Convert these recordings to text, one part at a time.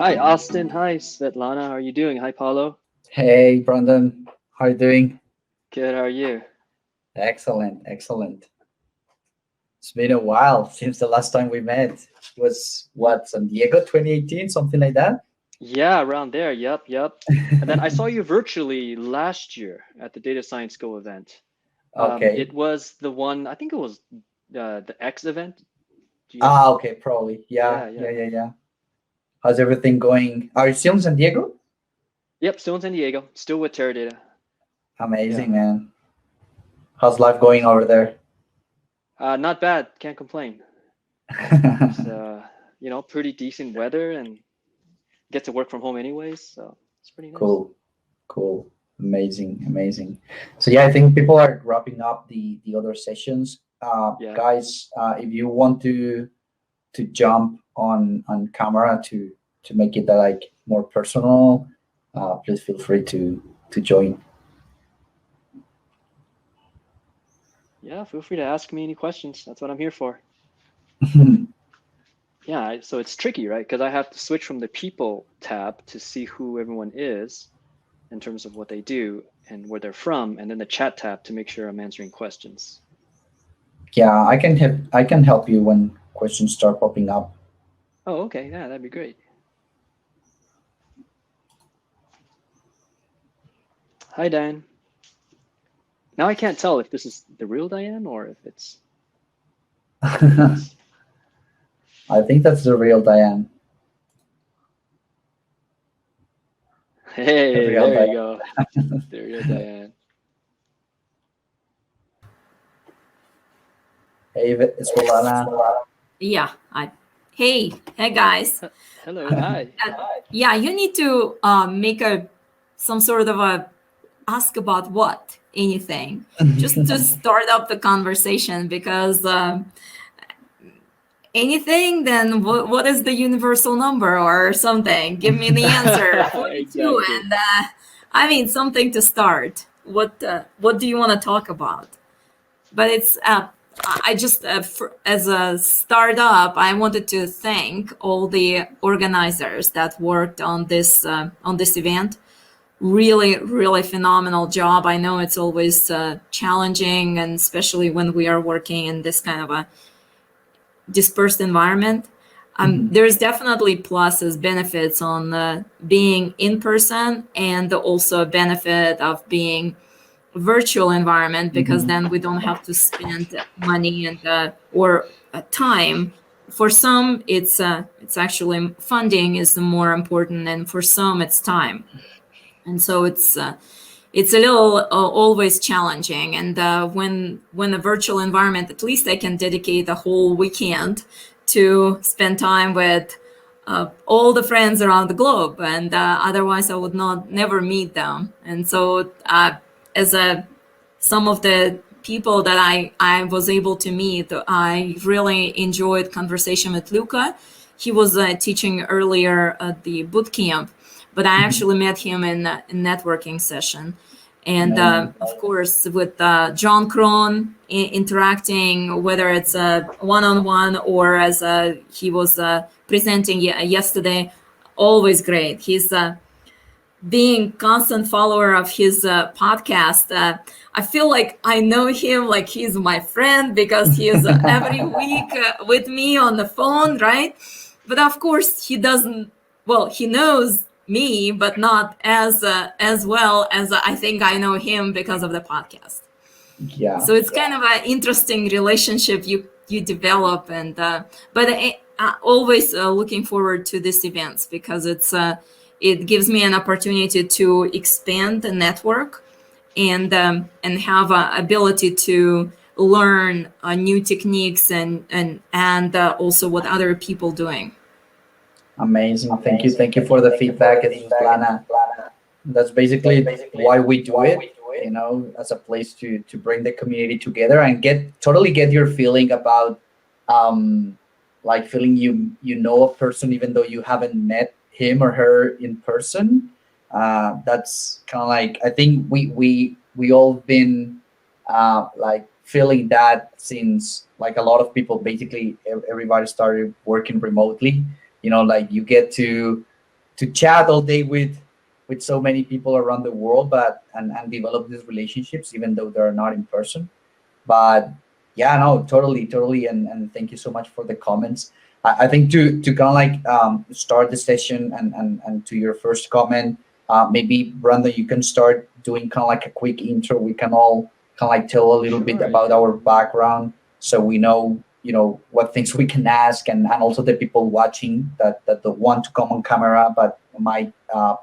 Hi, Austin. Hi, Svetlana. How are you doing? Hi, Paulo. Hey, Brandon, how are you doing? Good. How are you? Excellent, excellent. It's been a while since the last time we met. It was Y- what, San Diego 2018, something like that? Yeah, around there. Yep, yep. And then I saw you virtually last year at the Data Science Go event. Okay. It was the one, I think it was the X event. Do you? Okay, probably. Yeah, Yeah, yeah, yeah. yeah, yeah. How's everything going? Are you still in San Diego? Yep, still in San Diego. Still with Teradata. Yeah. Amazing, man. How's life going over there? Not bad. Can't complain. There's pretty decent weather and get to work from home anyways, so it's pretty nice. Cool, cool. Amazing, amazing. So yeah, I think people are wrapping up the other sessions. Yeah. Guys, if you want to jump on camera to make it like more personal, please feel free to join. Yeah, feel free to ask me any questions. That's what I'm here for. Yeah, so it's tricky, right? Because I have to switch from the people tab to see who everyone is in terms of what they do and where they're from, and then the chat tab to make sure I'm answering questions. Yeah, I can help you when questions start popping up. Oh, okay. Yeah, that'd be great. Hi, Dan. Now I can't tell if this is the real Diane or if it's somebody I else. think that's the real Diane. The Hey, real there Diane. you go. The real Diane. Hey, Escolana. Yeah. Hey guys. Hello, hi. Yeah, you need to make a some sort of a ask about what anything just to start up the conversation because anything then what is the universal number or something? Give me the answer. 42 Exactly. and I mean something to start. What do you want to talk about? But it's I just as a startup I wanted to thank all the organizers that worked on this event. Really phenomenal job. I know it's always challenging, and especially when we are working in this kind of a dispersed environment. Mhm, There's definitely pluses, benefits on being in person, and also a benefit of being virtual environment because mhm. then we don't have to spend money and or time. For some, it's actually funding is the more important, and for some, it's time. And so it's a little always challenging. And when a virtual environment, at least I can dedicate a whole weekend to spend time with all the friends around the globe, and otherwise I would not never meet them. And so as a some of the people that I was able to meet, I really enjoyed conversation with Luca. He was teaching earlier at the boot camp, but I Mhm. actually met him in a networking session. And Amazing. of course, with John Krohn interacting, whether it's a one-on-one or as he was presenting yesterday, always great. He's being constant follower of his podcast. I feel like I know him like he's my friend because he is every week with me on the phone, right? But of course he doesn't. Well, he knows me, but not as well as I think I know him because of the podcast. Yeah, So it's kind of an interesting relationship you develop, and but always looking forward to these events because it gives me an opportunity to expand the network and have a ability to learn new techniques and also what other people doing. amazing. Thank you for the feedback, Svetlana. That's basically why we do it, as a place to bring the community together and get your feeling about um like feeling you know a person even though you haven't met him or her in person. That's kind of like, I think we all been like feeling that since like a lot of people, basically everybody started working remotely. Like you get to chat all day with so many people around the world, but and develop these relationships even though they're not in person. But yeah, no, totally, and thank you so much for the comments. I think to kind of like start the session and to your first comment, maybe Brandon, you can start doing kind of like a quick intro. We can all kind of like tell a little bit Sure, about yeah. our background, so we know, you know, what things we can ask, and also the people watching that don't want to come on camera but might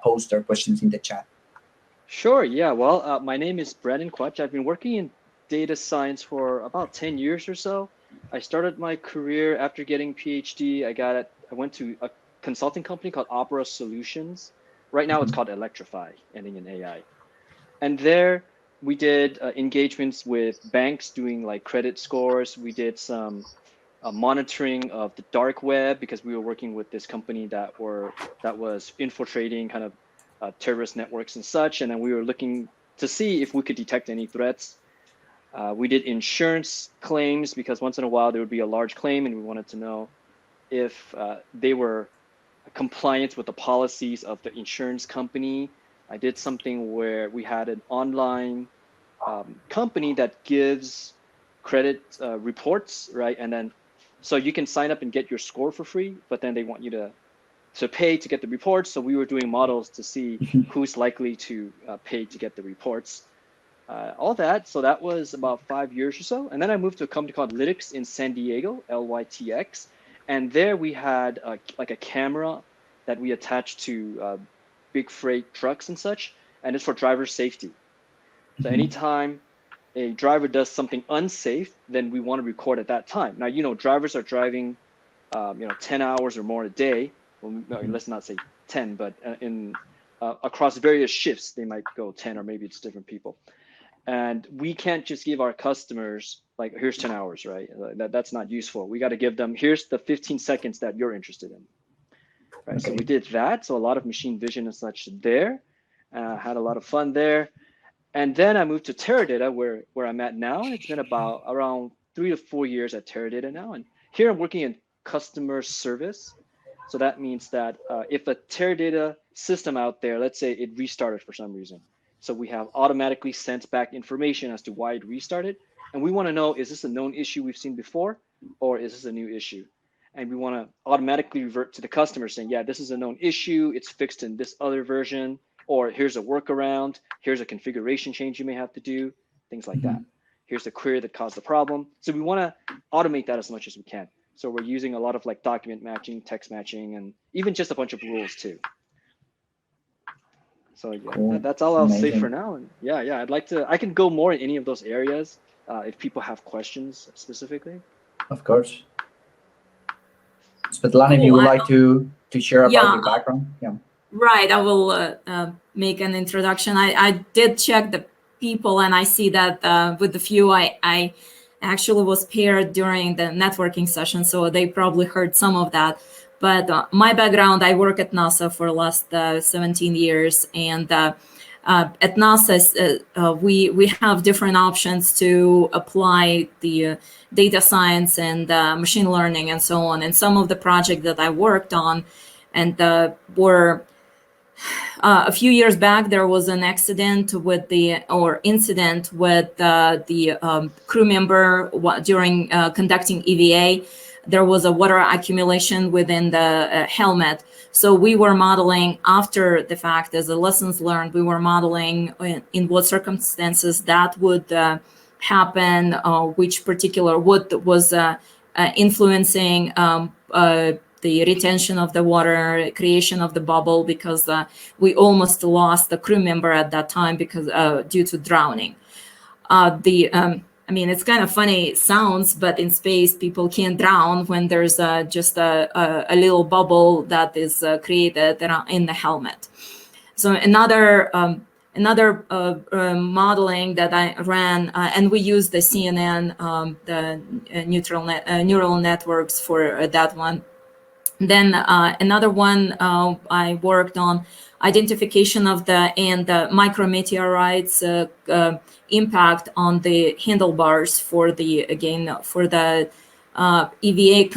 post their questions in the chat. Sure, yeah. Well, my name is Brandon Quach. I've been working in data science for about 10 years or so. I started my career after getting PhD. I went to a consulting company called Opera Solutions. Right now it's Mhm. called Electrify, ending in AI. And there we did engagements with banks doing like credit scores. We did some monitoring of the dark web because we were working with this company that was infiltrating kind of terrorist networks and such. And then we were looking to see if we could detect any threats. We did insurance claims because once in a while there would be a large claim, and we wanted to know if they were compliant with the policies of the insurance company. I did something where we had an online company that gives credit reports, right? And then so you can sign up and get your score for free, but then they want you to pay to get the reports. So we were doing models to see who's likely to pay to get the reports. All that. So that was about 5 years or so. And then I moved to a company called Lytx in San Diego, LYTX. And there we had like a camera that we attached to big freight trucks and such. And it's for driver safety. So Mhm. anytime a driver does something unsafe, then we want to record at that time. Now, you know, drivers are driving, 10 hours or more a day. Well, let's not say 10, but in across various shifts, they might go 10, or maybe it's different people. And we can't just give our customers like, here's 10 hours, right? That's not useful. We got to give them, here's the 15 seconds that you're interested in, right? So we Okay. did that. So a lot of machine vision and such there. Had a lot of fun there. And then I moved to Teradata, where I'm at now. And it's been about around 3 to 4 years at Teradata now. And here I'm working in customer service. So that means that if a Teradata system out there, let's say it restarted for some reason, so we have automatically sent back information as to why it restarted. And we want to know, is this a known issue we've seen before, or is this a new issue? And we want to automatically revert to the customer saying, yeah, this is a known issue. It's fixed in this other version, or here's a workaround. Here's a configuration change you may have to do, things like that. Mhm. Here's the query that caused the problem. So we want to automate that as much as we can. So we're using a lot of like document matching, text matching, and even just a bunch of rules too. So yeah, Cool. that's all I'll say for Amazing. now. And yeah, I can go more in any of those areas if people have questions specifically. Of course. Svetlana, if you Cool. would like to share about Yeah, your background. Yeah. right. I will make an introduction. I did check the people, and I see that with the few I actually was paired during the networking session, so they probably heard some of that. But my background, I work at NASA for the last 17 years, and at NASA, we have different options to apply the data science and machine learning and so on. And some of the projects that I worked on and were a few years back, there was an accident with incident with the crew member during conducting EVA. There was a water accumulation within the helmet. So we were modeling after the fact, as a lessons learned, we were modeling in what circumstances that would happen, what was influencing the retention of the water, creation of the bubble, because we almost lost the crew member at that time because due to drowning. I mean, it's kind of funny sounds, but in space, people can't drown when there's just a little bubble that is created in the helmet. So another modeling that I ran, and we used the CNN, the neural networks for that one. Then another one I worked on identification of the micrometeorites impact on the handlebars for the EVA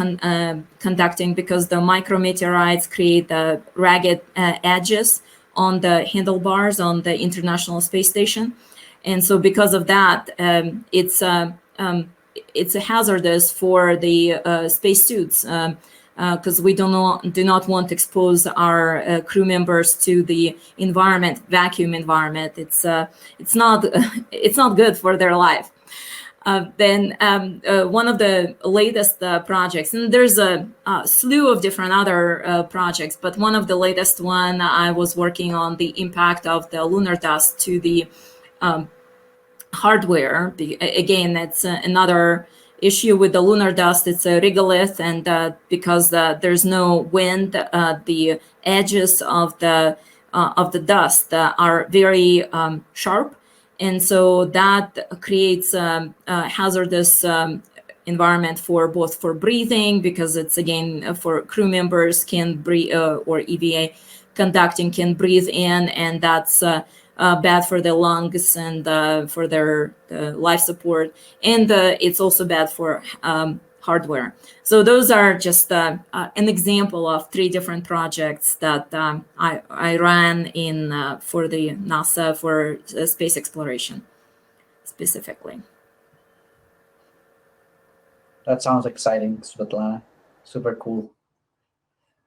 conducting, because the micrometeorites create the ragged edges on the handlebars on the International Space Station. And so because of that, it's hazardous for the spacesuits, because we do not want to expose our crew members to the environment, vacuum environment. It's not it's not good for their life. Then one of the latest projects, and there's a slew of different other projects, but one of the latest one, I was working on the impact of the lunar dust to the hardware. Again, that's another issue with the lunar dust. It's a regolith, and because there's no wind, the edges of the dust are very sharp, and so that creates a hazardous environment for both for breathing, because it's again for crew members can breathe, or EVA conducting can breathe in, and that's bad for their lungs and for their life support, and it's also bad for hardware. So those are just an example of 3 different projects that I ran in for the NASA for space exploration specifically. That sounds exciting, Svetlana. Super cool.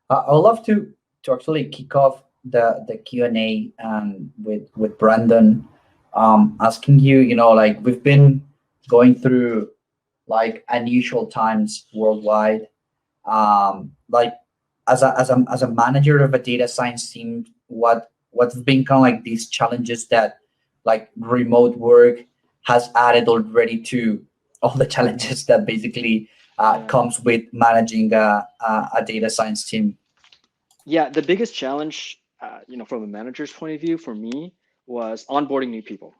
I'd love to actually kick off the Q&A with Brandon, asking you, like we've been going through like unusual times worldwide. Like as a manager of a data science team, what's been kind of like these challenges that like remote work has added already to all the challenges that basically comes with managing a data science team? Yeah, the biggest challenge, from a manager's point of view for me was onboarding new people.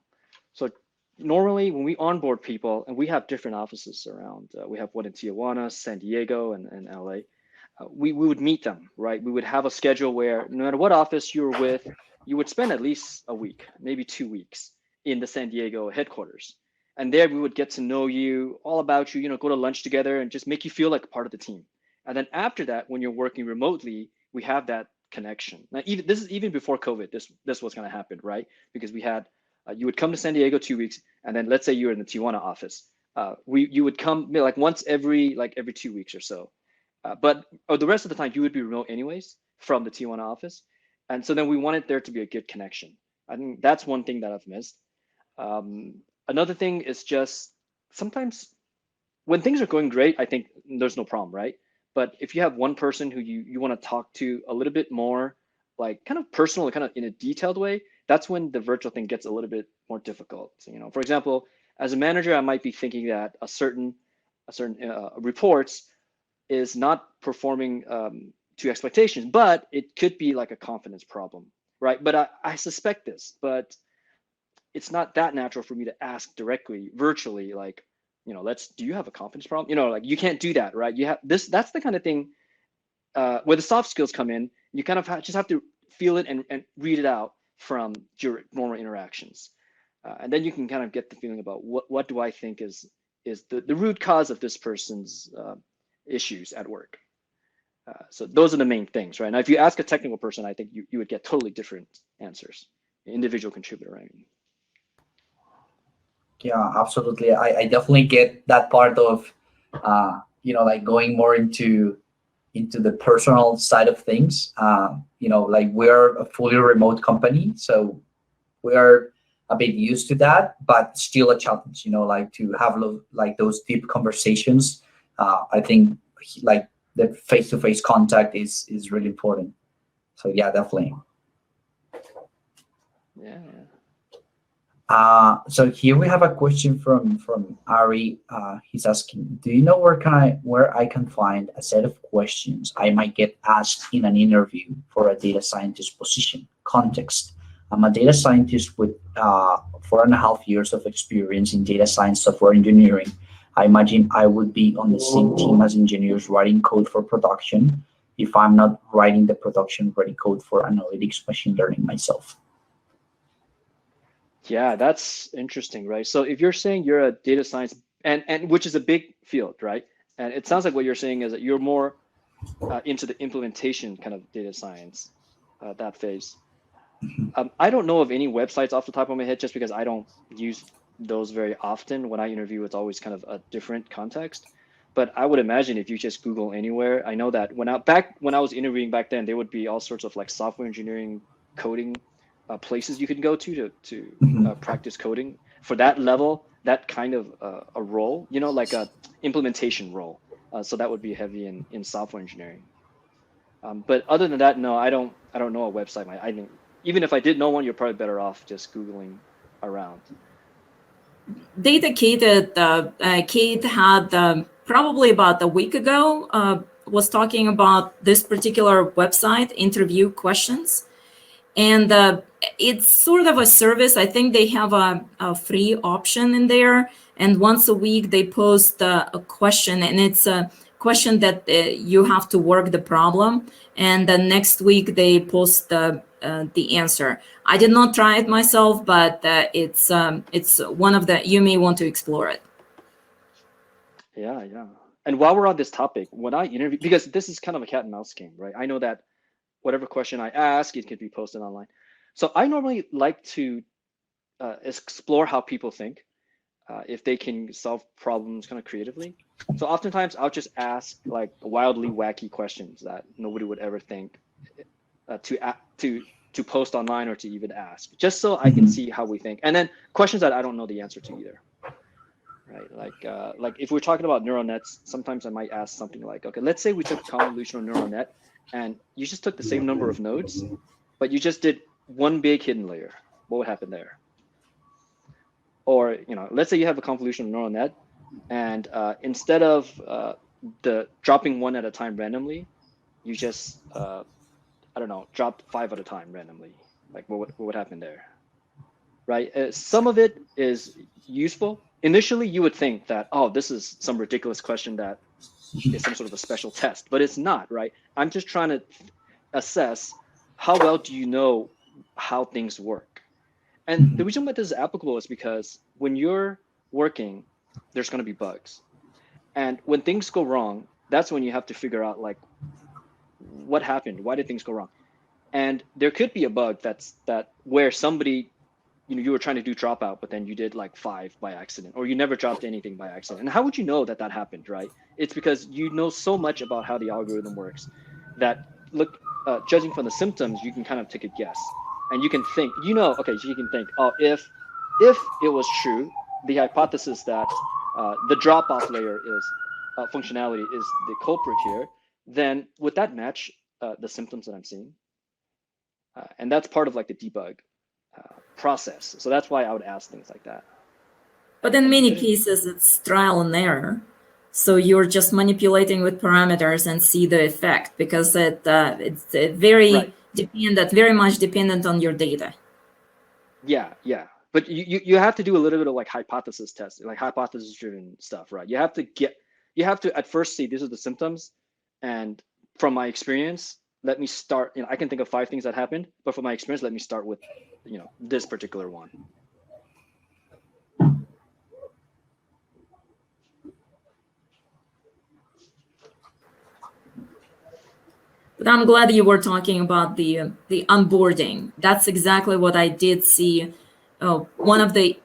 So normally when we onboard people, and we have different offices around, we have one in Tijuana, San Diego, and LA. We would meet them, right? We would have a schedule where no matter what office you were with, you would spend at least a week, maybe 2 weeks in the San Diego headquarters. And there we would get to know you, all about you, go to lunch together and just make you feel like a part of the team. And then after that, when you're working remotely, we have that connection. Now, this is even before COVID, this was going to happen, right? Because we had, you would come to San Diego 2 weeks, and then let's say you're in the Tijuana office. You would come like once every 2 weeks or so. But the rest of the time you would be remote anyways from the Tijuana office. And so then we wanted there to be a good connection. I think that's one thing that I've missed. Another thing is just sometimes when things are going great, I think there's no problem, right? But if you have one person who you want to talk to a little bit more, like kind of personal, kind of in a detailed way, that's when the virtual thing gets a little bit more difficult. So, for example, as a manager, I might be thinking that a certain reports is not performing to expectations, but it could be like a confidence problem, right? But I suspect this, but it's not that natural for me to ask directly virtually, like, do you have a confidence problem? Like you can't do that, right? You have this, that's the kind of thing where the soft skills come in. You kind of just have to feel it and read it out from your normal interactions. And then you can kind of get the feeling about what do I think is the root cause of this person's issues at work. So those are the main things, right? Now, if you ask a technical person, I think you would get totally different answers. Individual contributor, I mean. Yeah, absolutely. I definitely get that part of, like going more into the personal side of things. Like we're a fully remote company, so we are a bit used to that, but still a challenge, like to have like those deep conversations. I think like the face-to-face contact is really important. So yeah, definitely. Yeah. So here we have a question from Ari. He's asking, do you know where I can find a set of questions I might get asked in an interview for a data scientist position? Context: I'm a data scientist with 4.5 years of experience in data science software engineering. I imagine I would be on the same team as engineers writing code for production if I'm not writing the production-ready code for analytics machine learning myself. Yeah, that's interesting, right? So if you're saying you're a data science and which is a big field, right? And it sounds like what you're saying is that you're more into the implementation kind of data science, that phase. I don't know of any websites off the top of my head, just because I don't use those very often. When I interview, it's always kind of a different context. But I would imagine if you just Google anywhere, I know that when I was interviewing back then, there would be all sorts of like software engineering, coding places you could go to practice coding for that level, that kind of a role, like a implementation role. So that would be heavy in software engineering. But other than that, no, I don't know a website. I think even if I did know one, you're probably better off just Googling around. Data Kate had probably about a week ago was talking about this particular website, Interview Questions. And it's sort of a service. I think they have a free option in there. And once a week, they post a question, and it's a question that you have to work the problem. And the next week, they post the answer. I did not try it myself, but it's one of the, you may want to explore it. Yeah. And while we're on this topic, when I interview, because this is kind of a cat and mouse game, right? I know that whatever question I ask, it can be posted online. So I normally like to explore how people think, if they can solve problems kind of creatively. So oftentimes I'll just ask like wildly wacky questions that nobody would ever think to post online or to even ask, just so I can see how we think. And then questions that I don't know the answer to either. Right, like if we're talking about neural nets, sometimes I might ask something like, okay, let's say we took a convolutional neural net and you just took the same number of nodes, but you just did one big hidden layer. What would happen there? Or, let's say you have a convolutional neural net, and instead of the dropping one at a time randomly, you just, I don't know, dropped 5 at a time randomly. Like what would happen there? Right? Some of it is useful. Initially, you would think that, oh, this is some ridiculous question that is some sort of a special test, but it's not, right? I'm just trying to assess how well do you know how things work. And the reason why this is applicable is because when you're working, there's going to be bugs. And when things go wrong, that's when you have to figure out like what happened, why did things go wrong? And there could be a bug that where somebody, you were trying to do dropout, but then you did like 5 by accident, or you never dropped anything by accident. And how would you know that happened, right? It's because you know so much about how the algorithm works that judging from the symptoms, you can kind of take a guess, and you can think, okay, so you can think, oh, if it was true, the hypothesis that the drop-off layer is functionality is the culprit here, then would that match the symptoms that I'm seeing? And that's part of like the debug process. So that's why I would ask things like that. But in many cases, it's trial and error. So you're just manipulating with parameters and see the effect, because it's very very much dependent on your data. Yeah. But you have to do a little bit of like hypothesis testing, like hypothesis driven stuff, right? You have to at first see these are the symptoms, and from my experience, let me start, I can think of 5 things that happened, but from my experience, let me start with, this particular one. But I'm glad you were talking about the onboarding. That's exactly what I did see. One of the,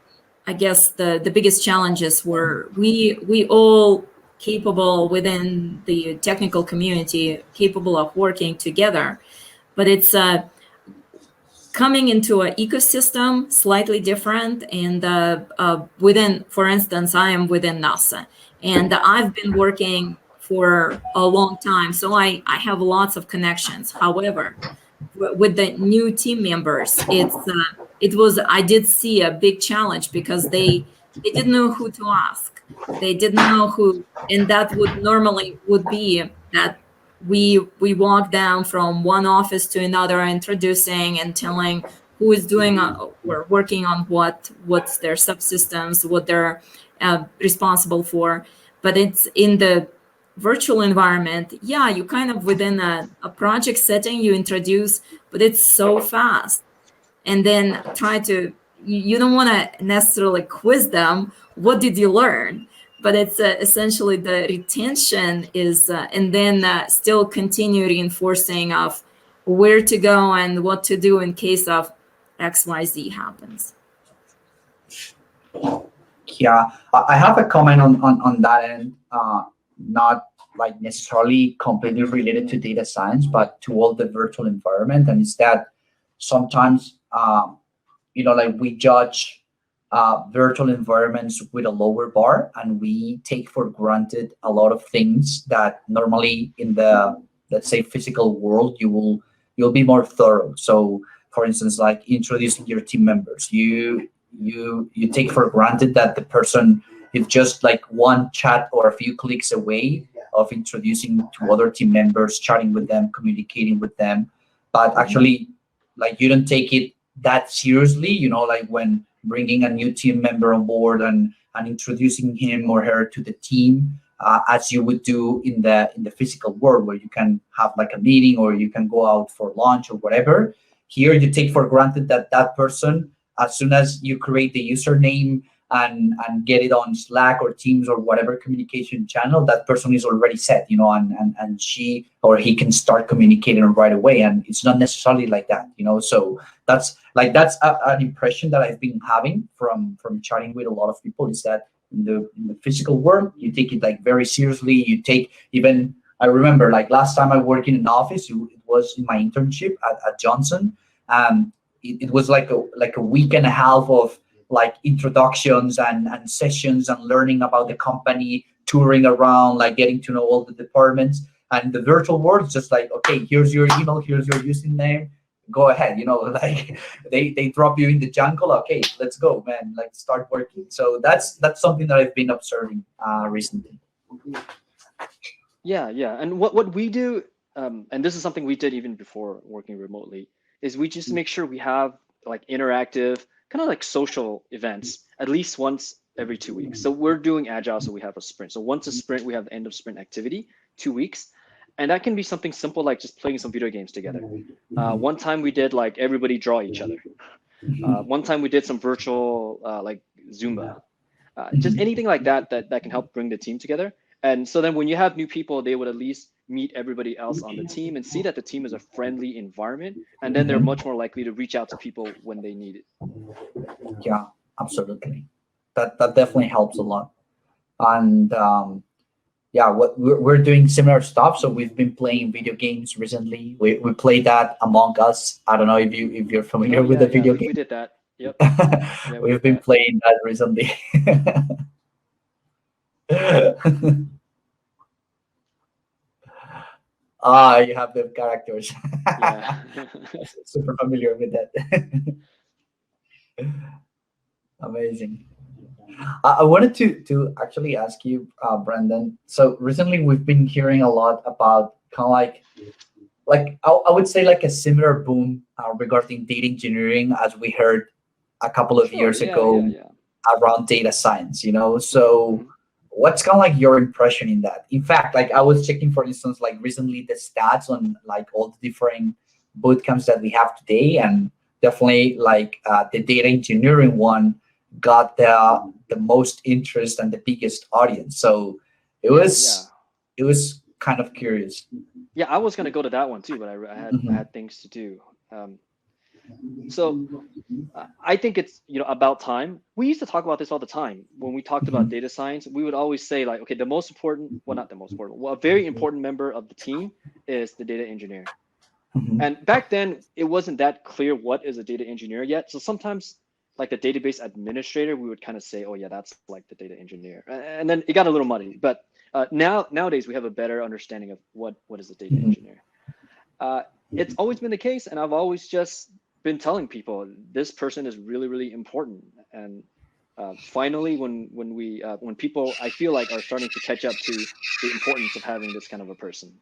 I guess the biggest challenges were we all capable within the technical community, capable of working together, but it's coming into an ecosystem slightly different. And within, for instance, I am within NASA, and I've been working for a long time, so I have lots of connections. However, with the new team members, I did see a big challenge, because they didn't know who to ask. They didn't know who, and that would normally be that we walk down from one office to another, introducing and telling who is doing or working on what's their subsystems, what they're responsible for. But it's in the virtual environment, you kind of within a project setting, you introduce, but it's so fast. And then you don't want to necessarily quiz them, what did you learn? but it's essentially the retention is, and then still continue reinforcing of where to go and what to do in case of XYZ happens. Yeah, I have a comment on that end, not like necessarily completely related to data science, but to all the virtual environment. And it's that sometimes, like we judge virtual environments with a lower bar, and we take for granted a lot of things that normally in the, let's say, physical world, you'll be more thorough. So, for instance, like introducing your team members, you take for granted that the person is just like one chat or a few clicks away of introducing to other team members, chatting with them, communicating with them. But actually, like you don't take it that seriously, like when bringing a new team member on board and introducing him or her to the team, as you would do in the physical world, where you can have like a meeting or you can go out for lunch or whatever. Here you take for granted that that person, as soon as you create the username and get it on Slack or Teams or whatever communication channel, that person is already set, and she or he can start communicating right away. And it's not necessarily like that. So that's an impression that I've been having from chatting with a lot of people, is that in the physical world, you take it like very seriously. You take, even I remember like last time I worked in an office, it was in my internship at Johnson. It was like a week and a half of like introductions and sessions and learning about the company, touring around, like getting to know all the departments. And the virtual world is just like, okay, here's your email, here's your username, go ahead. Like they drop you in the jungle. Okay, let's go, man. Like start working. So that's something that I've been observing recently. Yeah, yeah. And what we do, and this is something we did even before working remotely, is we just make sure we have like interactive, kind of like social events at least once every 2 weeks. So we're doing agile, so we have a sprint. So once a sprint, we have the end of sprint activity, 2 weeks. And that can be something simple like just playing some video games together. One time we did like everybody draw each other. One time we did some virtual like Zumba. Just anything like that can help bring the team together. And so then when you have new people, they would at least meet everybody else on the team and see that the team is a friendly environment. And then they're much more likely to reach out to people when they need it. Yeah, absolutely. That definitely helps a lot. And yeah, what we're doing similar stuff. So we've been playing video games recently. We played that Among Us. I don't know if you're familiar with the video game. We did that. Yep. Yeah, We've been playing that recently. You have the characters. Yeah. Super familiar with that. Amazing. I wanted to actually ask you, Brandon. So recently we've been hearing a lot about kind of like I would say like a similar boom regarding data engineering as we heard a couple of years ago around data science. So what's kind of like your impression in that? In fact, like I was checking, for instance, like recently the stats on like all the different boot camps that we have today, and definitely like the data engineering one got the most interest and the biggest audience. So it was kind of curious. Yeah, I was gonna go to that one too, but I had things to do. So I think it's about time. We used to talk about this all the time when we talked about data science. We would always say like, okay, the most important, well, not the most important, well, a very important member of the team is the data engineer. And back then, it wasn't that clear what is a data engineer yet. So sometimes, like the database administrator, we would kind of say, oh yeah, that's like the data engineer. And then it got a little muddy. But nowadays, we have a better understanding of what is a data engineer. It's always been the case, and I've always just been telling people this person is really, really important. And finally, when people I feel like are starting to catch up to the importance of having this kind of a person.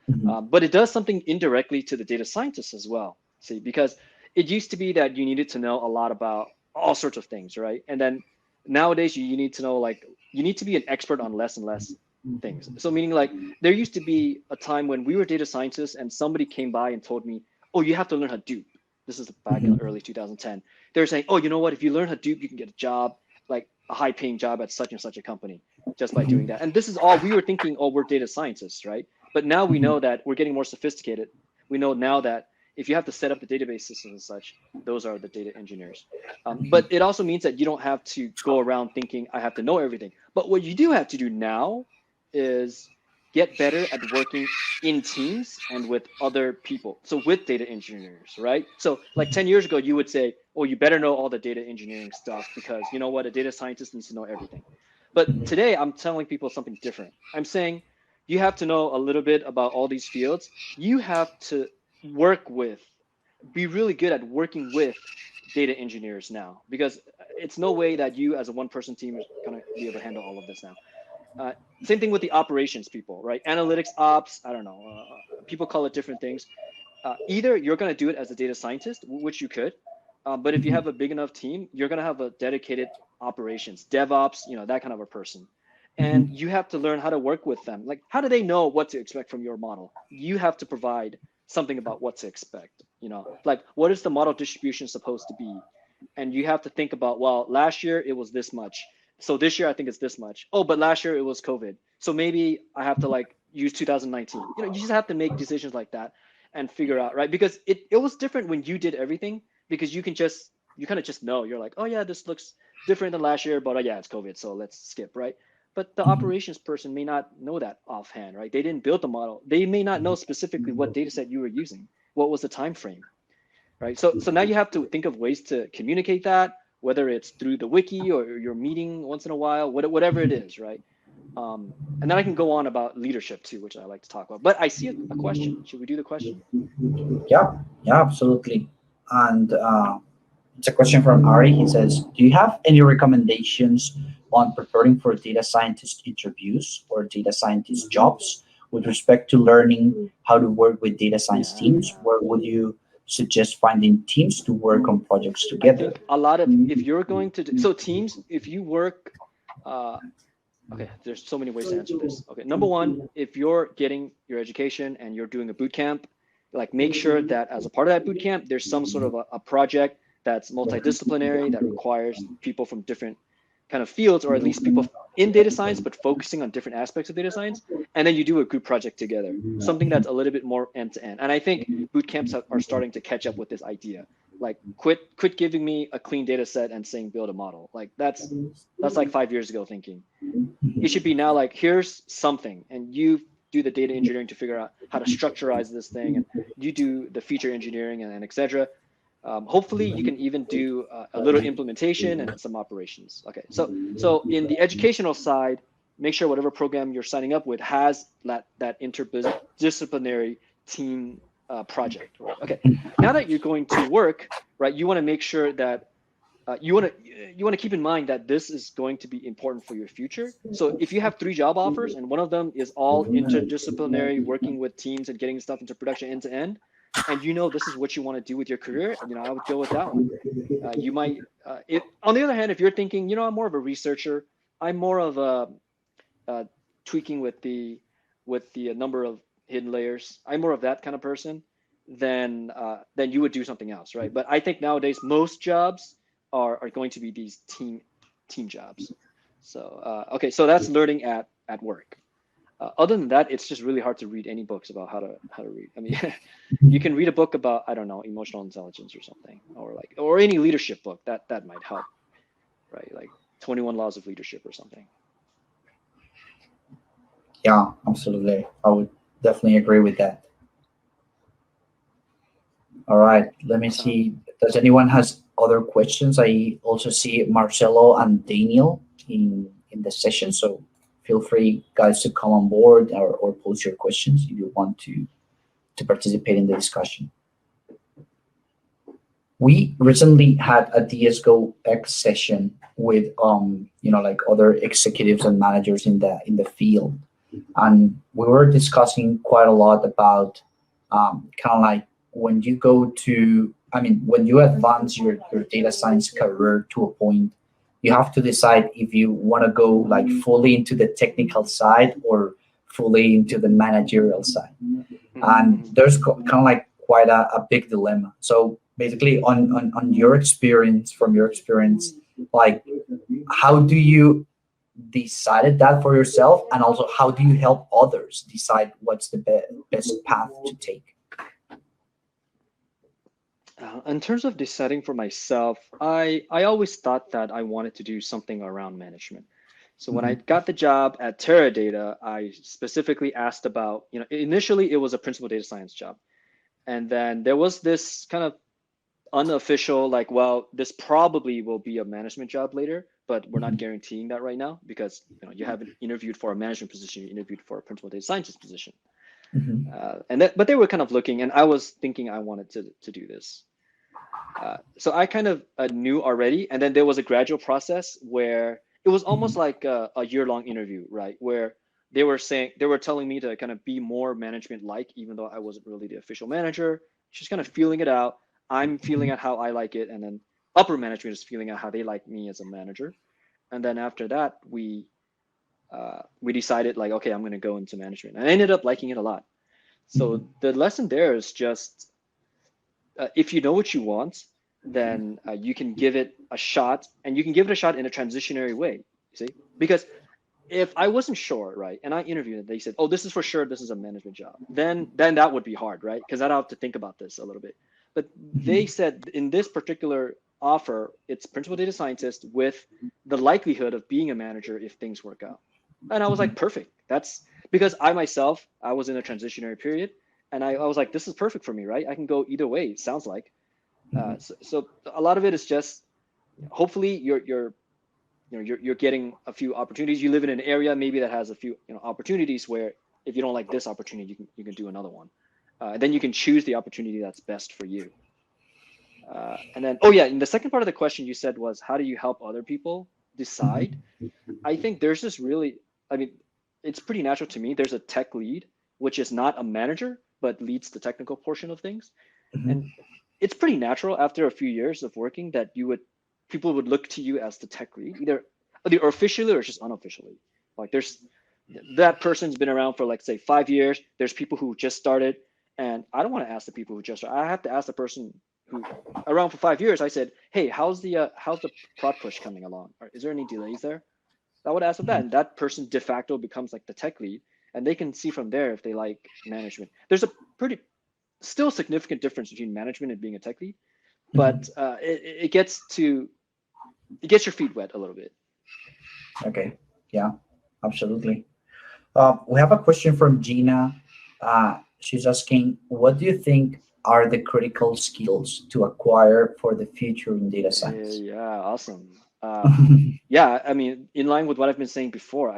But it does something indirectly to the data scientists as well. See, because it used to be that you needed to know a lot about all sorts of things, right? And then nowadays you need to know, like, you need to be an expert on less and less things. So meaning like there used to be a time when we were data scientists and somebody came by and told me, oh, you have to learn Hadoop. This is back in early 2010. They're saying, oh, you know what? If you learn Hadoop, you can get a job, like a high paying job at such and such a company. just by doing that. And this is all we were thinking, oh, we're data scientists, right? But now we know that we're getting more sophisticated. We know now that if you have to set up the database systems and such, those are the data engineers. But it also means that you don't have to go around thinking I have to know everything. But what you do have to do now is get better at working in teams and with other people. So with data engineers, right? So like 10 years ago, you would say, oh, you better know all the data engineering stuff because you know what, a data scientist needs to know everything. But today I'm telling people something different. I'm saying you have to know a little bit about all these fields. You have to work with, be really good at working with data engineers now, because it's no way that you as a one person team is going to be able to handle all of this now. Same thing with the operations people, right? Analytics ops, I don't know, people call it different things. Either you're going to do it as a data scientist, which you could, but if you have a big enough team, you're going to have a dedicated operations, DevOps, that kind of a person. And you have to learn how to work with them. Like, how do they know what to expect from your model? You have to provide something about what to expect, like what is the model distribution supposed to be? And you have to think about, well, last year it was this much. So this year I think it's this much. Oh, but last year it was COVID. So maybe I have to like use 2019. You just have to make decisions like that and figure out, right? Because it was different when you did everything, because you kind of just know, you're like, oh yeah, this looks different than last year, but oh yeah, it's COVID, so let's skip, right? But the operations person may not know that offhand, right? They didn't build the model. They may not know specifically what data set you were using. What was the time frame, right? So now you have to think of ways to communicate that, whether it's through the wiki or your meeting once in a while, whatever it is, right? And then I can go on about leadership too, which I like to talk about. But I see a question. Should we do the question? Yeah, absolutely. And it's a question from Ari. He says, do you have any recommendations on preparing for data scientist interviews or data scientist jobs with respect to learning how to work with data science teams? Where would you suggest finding teams to work on projects I together? think a lot of, if you're going to, so teams, if you work, okay, there's so many ways to answer this. Okay, number one, if you're getting your education and you're doing a boot camp, like make sure that as a part of that boot camp, there's some sort of a project that's multidisciplinary, that requires people from different kind of fields, or at least people in data science, but focusing on different aspects of data science. And then you do a group project together, something that's a little bit more end to end. And I think boot camps are starting to catch up with this idea. Like quit giving me a clean data set and saying build a model. Like that's like 5 years ago thinking. It should be now like, here's something, and you do the data engineering to figure out how to structurize this thing, and you do the feature engineering and et cetera. Hopefully you can even do a little implementation and some operations. Okay, so in the educational side, make sure whatever program you're signing up with has that interdisciplinary team project. Right? Okay, now that you're going to work, right, you want to make sure that you want to keep in mind that this is going to be important for your future. So if you have 3 job offers and one of them is all interdisciplinary, working with teams and getting stuff into production end to end, and this is what you want to do with your career, I would go with that one. You might, on the other hand, if you're thinking, I'm more of a researcher, I'm more of a tweaking with the number of hidden layers, I'm more of that kind of person, then you would do something else, right? But I think nowadays most jobs are going to be these team jobs. So okay, so that's learning at work. Other than that, it's just really hard to read any books about how to read. I mean, you can read a book about, I don't know, emotional intelligence or something, or any leadership book that might help, right? Like 21 Laws of Leadership or something. Yeah, absolutely. I would definitely agree with that. All right, let me see. Does anyone has other questions? I also see Marcelo and Daniel in the session, so feel free, guys, to come on board or post your questions if you want to participate in the discussion. We recently had a DSGO X session with like other executives and managers in the field, and we were discussing quite a lot about kind of like when you when you advance your data science career to a point, you have to decide if you want to go like fully into the technical side or fully into the managerial side. And there's kind of like quite a big dilemma. So basically on your experience, like how do you decided that for yourself, and also how do you help others decide what's the best path to take? In terms of deciding for myself, I always thought that I wanted to do something around management. So when I Mhm. got the job at Teradata, I specifically asked about, initially it was a principal data science job. And then there was this kind of unofficial, like, well, this probably will be a management job later, but we're not Mhm. guaranteeing that right now because you haven't interviewed for a management position, you interviewed for a principal data scientist position. Mhm. But they were kind of looking, and I was thinking I wanted to do this. So I kind of knew already, and then there was a gradual process where it was almost Mhm. like a year-long interview, right? Where they were telling me to kind of be more management-like, even though I wasn't really the official manager. Just kind of feeling it out. I'm feeling Mhm. out how I like it, and then upper management is feeling out how they like me as a manager. And then after that, we decided like, okay, I'm going to go into management. And I ended up liking it a lot. So Mhm. the lesson there is just if you know what you want, then you can give it a shot, and you can give it a shot in a transitionary way. You see, because if I wasn't sure, right, and I interviewed, and they said, "Oh, this is for sure. This is a management job," then that would be hard, right? Because I'd have to think about this a little bit. But they Mhm. said in this particular offer, it's principal data scientist with the likelihood of being a manager if things work out. And I was like, Mhm. perfect. That's because I myself, I was in a transitionary period, and I was like, this is perfect for me, right? I can go either way. It sounds like. Mhm. So a lot of it is just hopefully you're getting a few opportunities. You live in an area maybe that has a few opportunities where if you don't like this opportunity, you can do another one. Then you can choose the opportunity that's best for you. And then, oh yeah, and the second part of the question you said was, how do you help other people decide? Mhm. I think there's this really, I mean, it's pretty natural to me. There's a tech lead, which is not a manager, but leads the technical portion of things. And Mhm. it's pretty natural after a few years of working that people would look to you as the tech lead, either officially or just unofficially. Like there's that person's been around for like say 5 years. There's people who just started, and I don't want to ask the people who just started. I have to ask the person who around for 5 years. I said, hey, how's the prod push coming along? Is there any delays there? I would ask them that, Mhm. and that person de facto becomes like the tech lead, and they can see from there if they like management. There's a pretty still significant difference between management and being a tech lead, but Mhm. it gets your feet wet a little bit. Okay. Yeah, absolutely. We have a question from Gina. She's asking, what do you think are the critical skills to acquire for the future in data science? Yeah, awesome. Yeah, I mean, in line with what I've been saying before,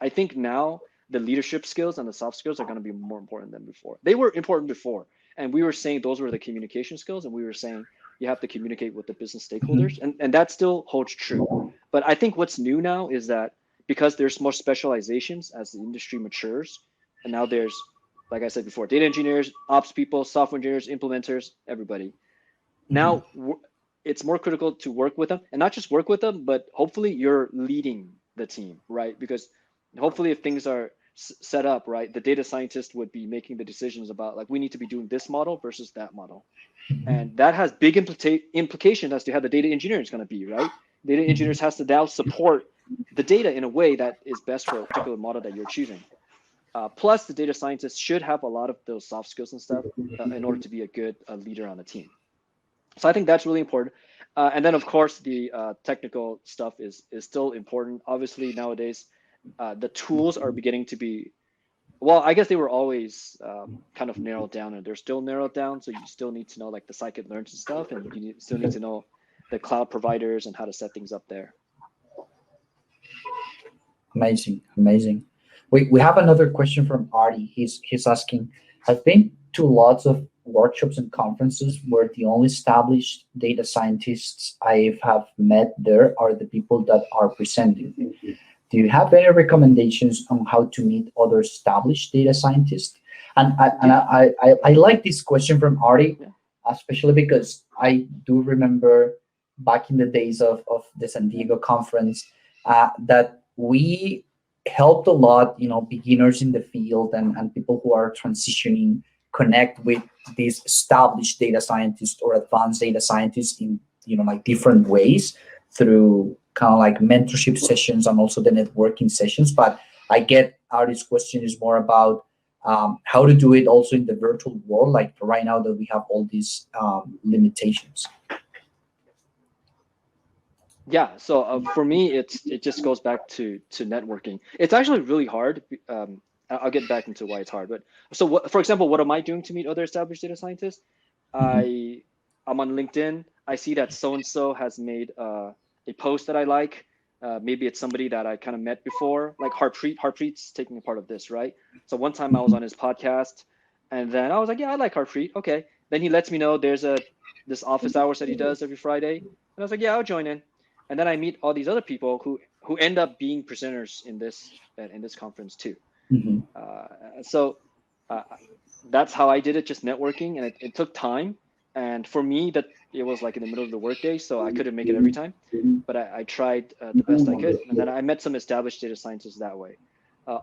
I think now the leadership skills and the soft skills are going to be more important than before. They were important before, and we were saying those were the communication skills, and we were saying you have to communicate with the business stakeholders, Mhm. and that still holds true. But I think what's new now is that because there's more specializations as the industry matures, and now there's, like I said before, data engineers, ops people, software engineers, implementers, everybody. Mhm. Now it's more critical to work with them, and not just work with them, but hopefully you're leading the team, right? Because hopefully if things are set up right, the data scientist would be making the decisions about like we need to be doing this model versus that model, Mhm. and that has big implication as to how the data engineer is going to be, right? Data Mhm. engineers has to now support the data in a way that is best for a particular model that you're choosing. Plus, the data scientist should have a lot of those soft skills and stuff in order to be a good leader on a team. So I think that's really important. And then of course the technical stuff is still important. Obviously nowadays the tools are beginning to be, well, I guess they were always kind of narrowed down, and they're still narrowed down. So you still need to know like the scikit-learns and stuff, and still need to know the cloud providers and how to set things up there. Amazing, amazing. We have another question from Artie. He's asking, I've been to lots of workshops and conferences where the only established data scientists I have met there are the people that are presenting. Do you have any recommendations on how to meet other established data scientists? And Yeah, I like this question from Artie, yeah. especially because I do remember back in the days of the San Diego conference that we helped a lot, beginners in the field and people who are transitioning connect with these established data scientists or advanced data scientists in like different ways through kind of like mentorship sessions and also the networking sessions. But I get Ari's question is more about how to do it also in the virtual world, like right now that we have all these limitations. Yeah, so for me, it just goes back to networking. It's actually really hard. I'll get back into why it's hard. But so, what, for example, what am I doing to meet other established data scientists? Mhm. I'm on LinkedIn. I see that so and so has made a post that I like. Maybe it's somebody that I kind of met before, like Harpreet. Harpreet's taking a part of this, right? So one time I was on his podcast, and then I was like, yeah, I like Harpreet. Okay. Then he lets me know there's this office hours that he does every Friday, and I was like, yeah, I'll join in. And then I meet all these other people who end up being presenters in this conference too. Mhm. So uh, that's how I did it, just networking, and it took time. And for me, that it was like in the middle of the workday, so I couldn't make it every time, but I tried the best I could, and then I met some established data scientists that way.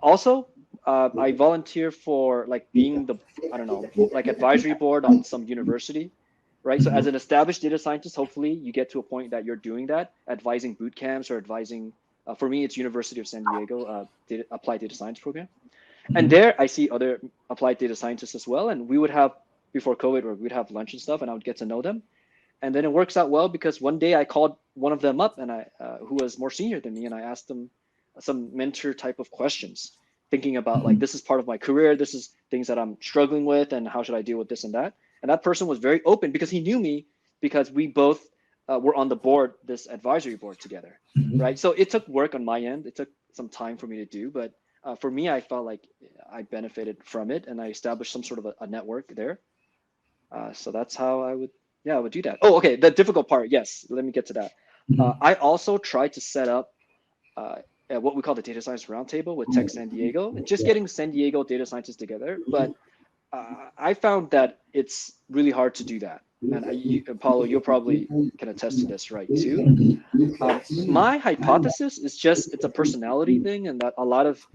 Also, I volunteer for like being the, I don't know, like advisory board on some university, right? So as Mhm. an established data scientist, hopefully you get to a point that you're doing that, advising boot camps or advising. For me, it's University of San Diego applied data science program, and Mhm. there I see other applied data scientists as well, and we would have before COVID, or we'd have lunch and stuff, and I would get to know them. And then it works out well because one day I called one of them up, and who was more senior than me, and I asked them some mentor type of questions, thinking about like, Mhm. this is part of my career, this is things that I'm struggling with, and how should I deal with this and that. And that person was very open because he knew me, because we both were on the board, this advisory board together, Mhm. right? So it took work on my end, it took some time for me to do, but for me, I felt like I benefited from it, and I established some sort of a network there. So that's how I would, yeah, I would do that. Oh, okay. The difficult part, yes. Let me get to that. Mhm. I also tried to set up uh, what we call the data science roundtable with Tech San Diego, and just getting San Diego data scientists together. But I found that it's really hard to do that. And Paulo, you'll probably can attest to this, right, too. My hypothesis is just it's a personality thing, and that a lot of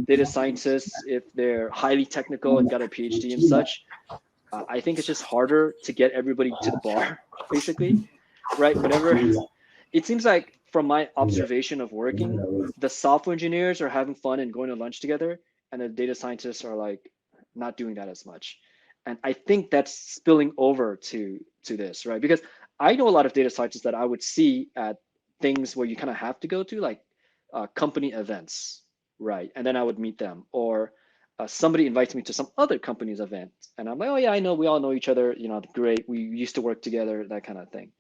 data scientists, if they're highly technical and got a PhD and such, I think it's just harder to get everybody to the bar, basically, right? Whenever it seems like from my observation of working, the software engineers are having fun and going to lunch together, and the data scientists are like not doing that as much. And I think that's spilling over to this, right? Because I know a lot of data scientists that I would see at things where you kind of have to go to, like company events, right? And then I would meet them, or somebody invites me to some other company's event, and I'm like, oh yeah, I know, we all know each other, great, we used to work together, that kind of thing.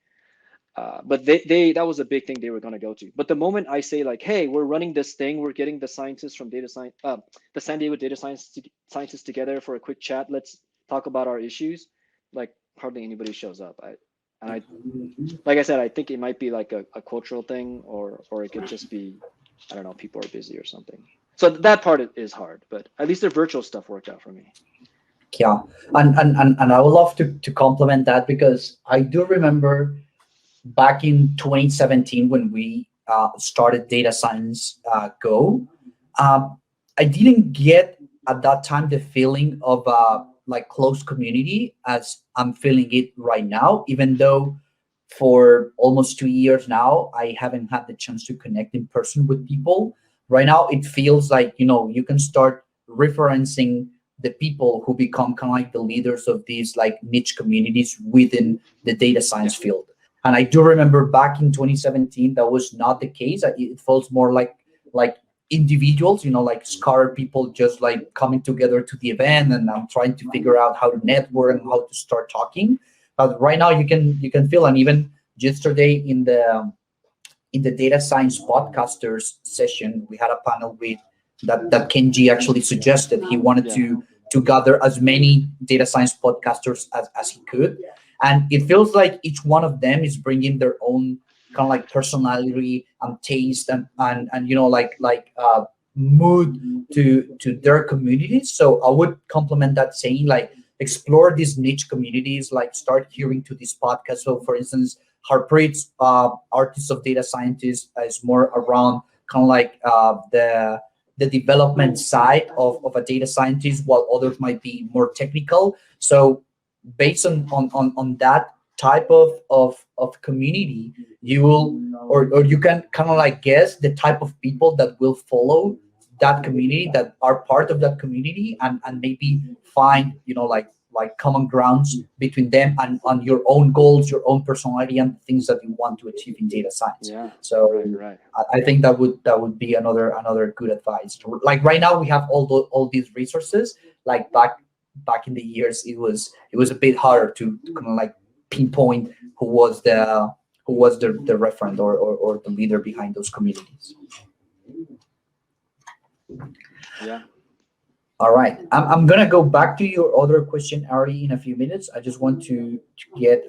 But they that was a big thing they were going to go to. But the moment I say like, hey, we're running this thing, we're getting the scientists from data science, the San Diego data scientists together for a quick chat, let's talk about our issues, like hardly anybody shows up. And I like I said, I think it might be like a cultural thing, or it could just be, I don't know, people are busy or something. So that part is hard, but at least the virtual stuff worked out for me. Yeah, and I would love to complement that because I do remember back in 2017 when we started Data Science Go. uh, I didn't get at that time the feeling of like close community as I'm feeling it right now, even though for almost 2 years now I haven't had the chance to connect in person with people. Right now it feels like, you can start referencing the people who become kind of like the leaders of these like niche communities within the data Yeah. science field. And I do remember back in 2017 that was not the case. It feels more like individuals, like scattered people just like coming together to the event, and I'm trying to figure out how to network and how to start talking. But right now you can feel, and even yesterday in the data science podcasters session, we had a panel with that Kenji actually suggested. He wanted Yeah. to gather as many data science podcasters as he could. And it feels like each one of them is bringing their own kind of like personality and taste and mood to their communities. So I would complement that saying like explore these niche communities, like start hearing to this podcast. So for instance, Harpreet's Artists of Data Scientists is more around kind of like the development side of a data scientist, while others might be more technical. So based on that type of community you will, or you can kind of like guess the type of people that will follow that community, that are part of that community, and maybe find, like common grounds between them and on your own goals, your own personality, and things that you want to achieve in data science. Yeah. So Right. I think that would be another good advice. Like right now we have all these resources. Like back in the years, it was a bit harder to kind of like pinpoint who was the referent or the leader behind those communities. Yeah. All right, I'm gonna go back to your other question, Ari, in a few minutes. I just want to get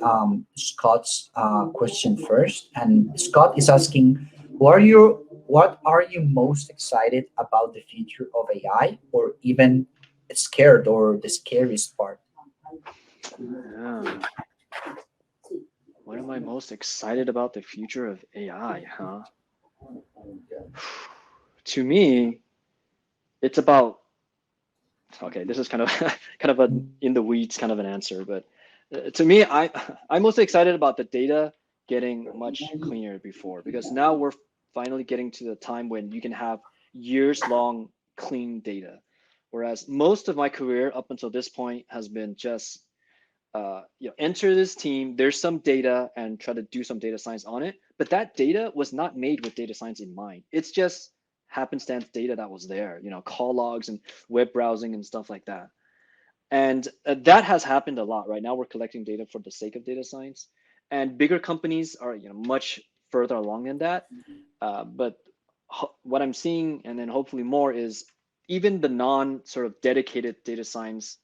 Scott's question first. And Scott is asking, what are you most excited about the future of AI, or even scared, or the scariest part? Yeah. What am I most excited about the future of AI, huh? To me, it's about, okay, this is kind of kind of a in the weeds kind of an answer, but to me, I'm mostly excited about the data getting much cleaner before, because now we're finally getting to the time when you can have years long clean data. Whereas most of my career up until this point has been just enter this team, there's some data, and try to do some data science on it. But that data was not made with data science in mind. It's just happenstance data that was there, call logs and web browsing and stuff like that. And that has happened a lot. Right now, we're collecting data for the sake of data science, and bigger companies are much further along in that. But what I'm seeing, and then hopefully more, is even the non sort of dedicated data science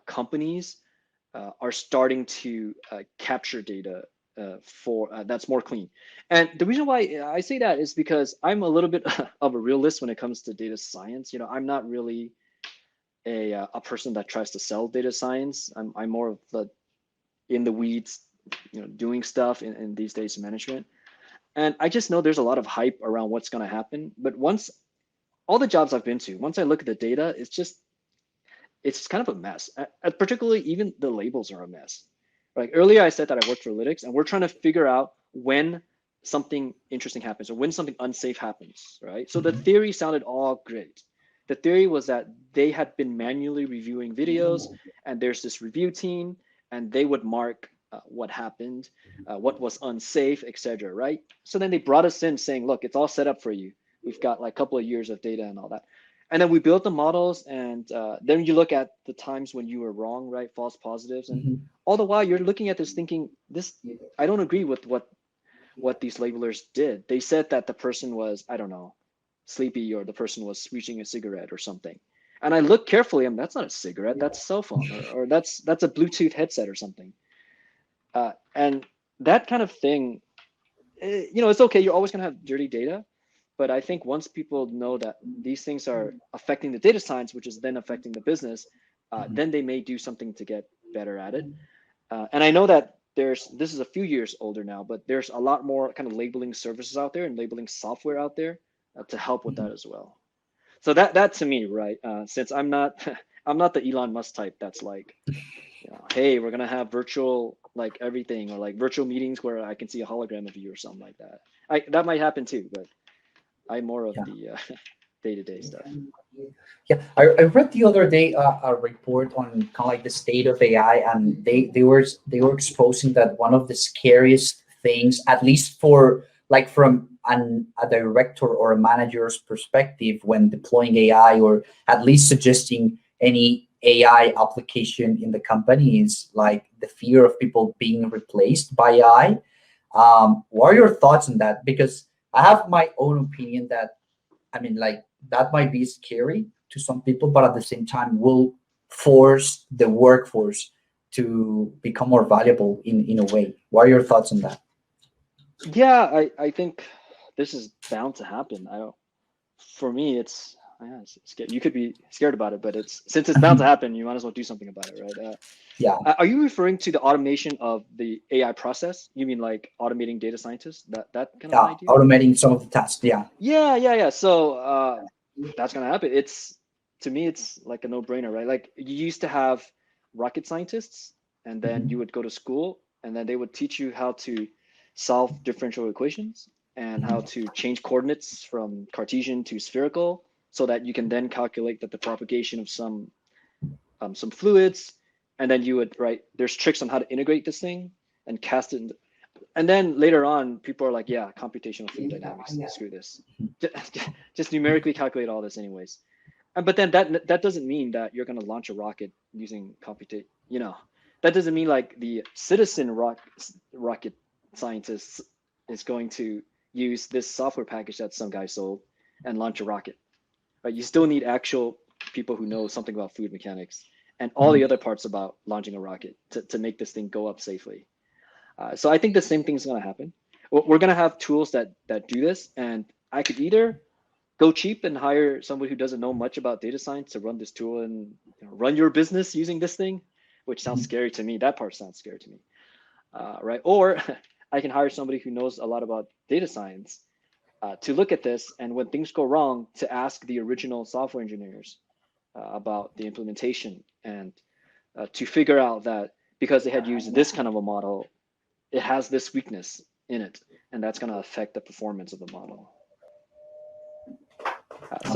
companies are starting to capture data for that's more clean. And the reason why I say that is because I'm a little bit of a realist when it comes to data science. I'm not really a person that tries to sell data science. I'm more of the in the weeds, doing stuff in these days management. And I just know there's a lot of hype around what's going to happen. But once all the jobs I've been to, once I look at the data, it's kind of a mess. Particularly, even the labels are a mess. Like earlier, I said that I worked for Lytics, and we're trying to figure out when something interesting happens or when something unsafe happens, right? So the theory sounded all great. The theory was that they had been manually reviewing videos, and there's this review team, and they would mark what happened, what was unsafe, etc. Right? So then they brought us in saying, "Look, it's all set up for you. We've got like a couple of years of data and all that." And then we built the models, and then you look at the times when you were wrong, right? False positives, and Mhm. all the while you're looking at this thinking, I don't agree with what these labelers did. They said that the person was, I don't know, sleepy, or the person was reaching a cigarette or something. And I look carefully, and that's not a cigarette, that's a cell phone, or that's a Bluetooth headset or something. And that kind of thing, it's okay. You're always gonna have dirty data, but I think once people know that these things are affecting the data science, which is then affecting the business, then they may do something to get better at it. And I know that this is a few years older now, but there's a lot more kind of labeling services out there and labeling software out there to help with that as well. So that to me, right? Since I'm not I'm not the Elon Musk type that's like, hey, we're gonna have virtual like everything, or like virtual meetings where I can see a hologram of you or something like that. That might happen too, but I'm more of Yeah. the day-to-day stuff. Yeah, I read the other day a report on kind of like the state of AI, and they were exposing that one of the scariest things, at least for like from a director or a manager's perspective, when deploying AI, or at least suggesting any AI application in the company, is like the fear of people being replaced by AI. What are your thoughts on that? Because I have my own opinion that, I mean, like, that might be scary to some people, but at the same time will force the workforce to become more valuable in a way. What are your thoughts on that? Yeah, I think this is bound to happen. I don't. For me, it's yeah, it's scary. You could be scared about it, but since it's bound to happen, you might as well do something about it, right? Yeah, Are you referring to the automation of the AI process? You mean like automating data scientists? That kind of an yeah, idea? automating some of the tasks. Yeah. Yeah. So that's gonna happen. To me, it's like a no-brainer, right? Like you used to have rocket scientists, and then Mhm. you would go to school, and then they would teach you how to solve differential equations and how to change coordinates from Cartesian to spherical, so that you can then calculate that the propagation of some fluids, and then you would there's tricks on how to integrate this thing and cast it in. And then later on, people are like, yeah, computational fluid dynamics, screw this. Just numerically calculate all this anyways. But then that doesn't mean that you're going to launch a rocket using computate. That doesn't mean like the citizen rocket scientist is going to use this software package that some guy sold and launch a rocket. Right? You still need actual people who know something about fluid mechanics and all the other parts about launching a rocket to make this thing go up safely. So I think the same thing is going to happen. We're going to have tools that do this, and I could either go cheap and hire somebody who doesn't know much about data science to run this tool and run your business using this thing, which sounds scary to me. That part sounds scary to me, right? Or I can hire somebody who knows a lot about data science to look at this, and when things go wrong, to ask the original software engineers about the implementation, and to figure out that because they had used this kind of a model, it has this weakness in it, and that's going to affect the performance of the model.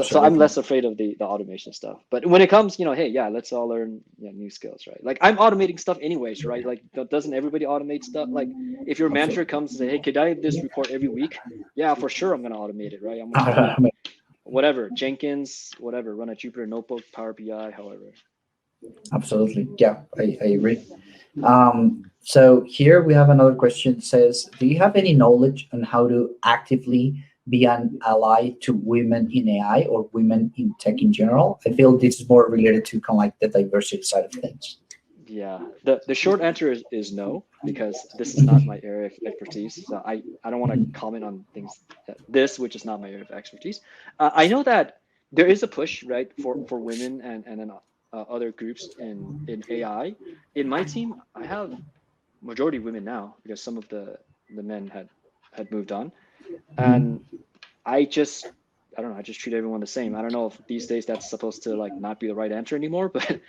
So I'm less afraid of the automation stuff. But when it comes, hey, yeah, let's all learn new skills, right? Like I'm automating stuff anyways, right? Like doesn't everybody automate stuff? Like if your manager comes and say, hey, could I have this report every week? Yeah, for sure, I'm going to automate it, right? I'm going to whatever, Jenkins, whatever, run a Jupyter Notebook, Power BI, however. Absolutely. Yeah, I agree. So here we have another question. It says, do you have any knowledge on how to actively be an ally to women in AI or women in tech in general? I feel this is more related to kind of like the diversity side of things. Yeah, the short answer is no, because this is not my area of expertise. So I don't want to comment on things which is not my area of expertise. I know that there is a push, right, for women and then other groups in AI. In my team, I have majority women now because some of the men had moved on, and I don't know. I just treat everyone the same. I don't know if these days that's supposed to like not be the right answer anymore, but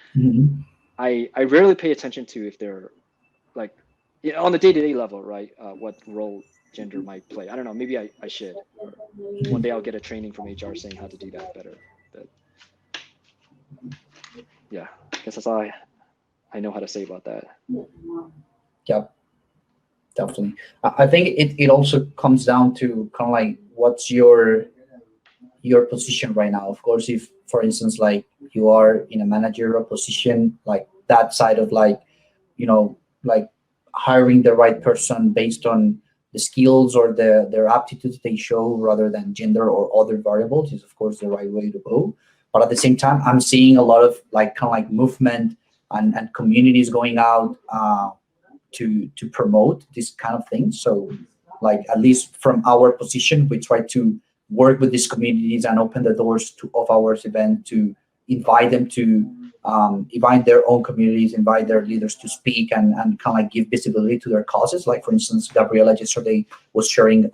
I rarely pay attention to if they're like on the day-to-day level, right? What role gender might play. I don't know. Maybe I should. Or one day I'll get a training from HR saying how to do that better. But yeah, I guess that's all I know how to say about that. Yeah, definitely. I think it also comes down to kind of like what's your position right now. Of course, if for instance like you are in a managerial position, like that side of like like hiring the right person based on the skills or their aptitudes they show rather than gender or other variables is of course the right way to go. But at the same time, I'm seeing a lot of like kind of like movement and communities going out to promote this kind of thing. So like at least from our position, we try to work with these communities and open the doors of our event to invite them to invite their own communities, invite their leaders to speak and kind of like give visibility to their causes. Like for instance, Gabriela yesterday was sharing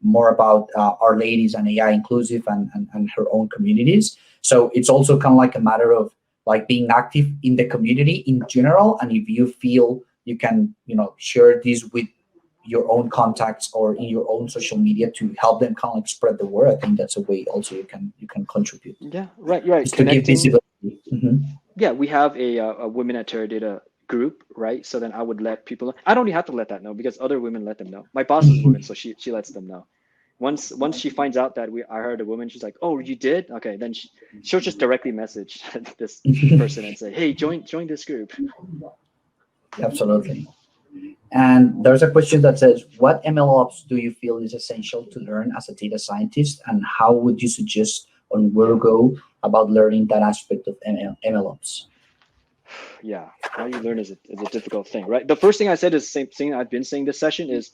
more about Our Ladies and AI inclusive and her own communities. So it's also kind of like a matter of like being active in the community in general. And if you feel you can, share this with your own contacts or in your own social media to help them kind of like spread the word. I think that's a way also you can contribute. Yeah, right. Just to give visibility. Yeah, we have a women at Teradata group, right? So then I would let people know. I don't even have to let that know because other women let them know. My boss is a woman, so she lets them know. Once she finds out that I hired a woman, she's like, "Oh, you did? Okay." Then she'll just directly message this person and say, "Hey, join this group." Absolutely. And there's a question that says, what MLOps do you feel is essential to learn as a data scientist, and how would you suggest on where to go about learning that aspect of MLOps? Yeah, how you learn is a difficult thing, right? The first thing I said is the same thing I've been saying this session is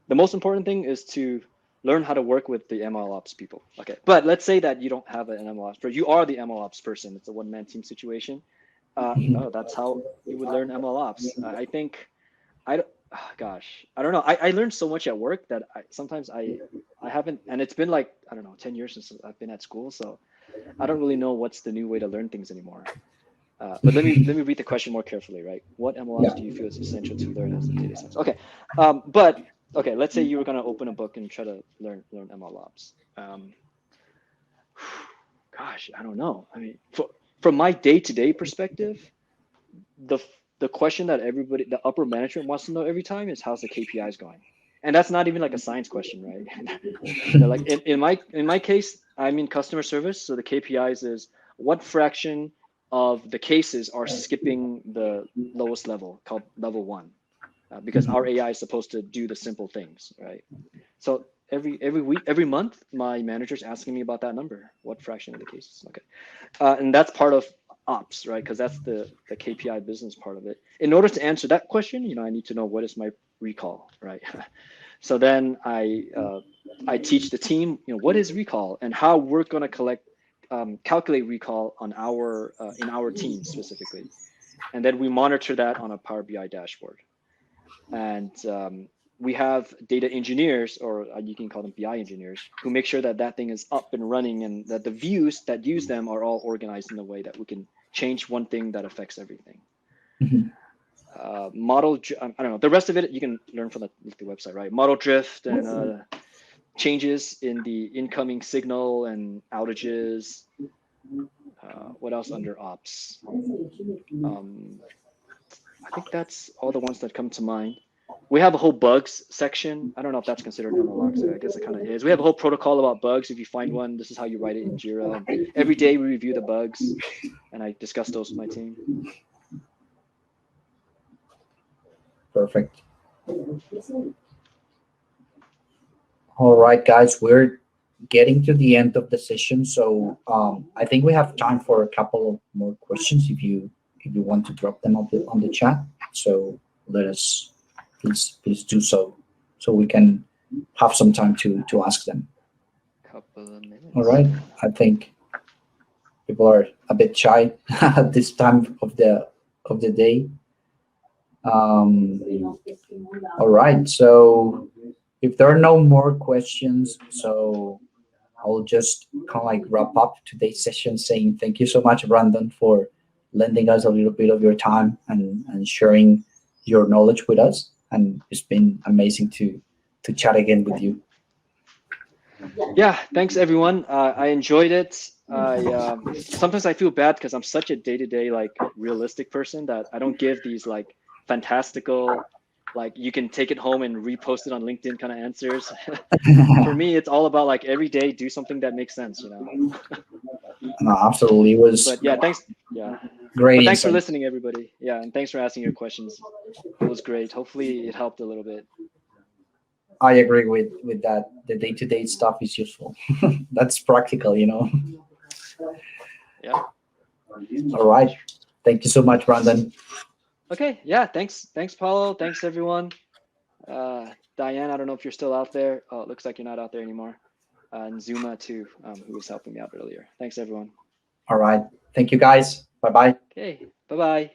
the most important thing is to learn how to work with the MLOps people. Okay, but let's say that you don't have an MLOps person. You are the MLOps person. It's a one-man team situation. That's how you would learn MLOps. I think gosh, I don't know. I learned so much at work that sometimes I haven't, and it's been like, I don't know, 10 years since I've been at school. So I don't really know what's the new way to learn things anymore. But let me read the question more carefully, right? What MLOps do you feel is essential to learn as a data science? Okay, but okay, let's say you were gonna open a book and try to learn MLOps. Gosh, I don't know. I mean, from my day-to-day perspective, the the question that everybody, the upper management wants to know every time is how's the KPIs going, and that's not even like a science question, right? Like in my case, I'm in customer service, so the KPIs is what fraction of the cases are skipping the lowest level called level 1, because our AI is supposed to do the simple things, right? So every week, every month, my manager's asking me about that number, what fraction of the cases. Okay, and that's part of ops, right? Because that's the KPI business part of it. In order to answer that question, I need to know what is my recall, right? So then I teach the team, what is recall and how we're going to calculate recall on our in our team specifically, and then we monitor that on a Power BI dashboard. And we have data engineers, or you can call them BI engineers, who make sure that that thing is up and running and that the views that use them are all organized in a way that we can change one thing that affects everything. Model, I don't know, the rest of it you can learn from the website, right? Model drift and changes in the incoming signal and outages. What else under ops? I think that's all the ones that come to mind. We have a whole bugs section. I don't know if that's considered MLOps. I guess it kind of is. We have a whole protocol about bugs. If you find one, this is how you write it in Jira. Every day we review the bugs, and I discuss those with my team. Perfect. All right, guys, we're getting to the end of the session, so I think we have time for a couple of more questions if you want to drop them on the chat. So let us please do so we can have some time to ask them. Couple of minutes. All right, I think people are a bit shy at this time of the day. All right, so if there are no more questions, so I'll just kind of like wrap up today's session saying thank you so much, Brandon, for lending us a little bit of your time and sharing your knowledge with us. And it's been amazing to chat again with you. Yeah, thanks everyone. I enjoyed it. Sometimes I feel bad because I'm such a day-to-day like realistic person that I don't give these like fantastical, like you can take it home and repost it on LinkedIn kind of answers. For me, it's all about like every day do something that makes sense, No, absolutely, it was. But yeah, thanks. Yeah, great. But thanks insight. for listening, everybody. Yeah, and thanks for asking your questions. It was great. Hopefully, it helped a little bit. I agree with that. The day-to-day stuff is useful. That's practical, Yeah. All right. Thank you so much, Brandon. Okay. Yeah. Thanks, Paulo. Thanks, everyone. Diane, I don't know if you're still out there. Oh, it looks like you're not out there anymore. And Zuma too, who was helping me out earlier. Thanks, everyone. All right. Thank you, guys. Bye-bye. Okay. Bye-bye.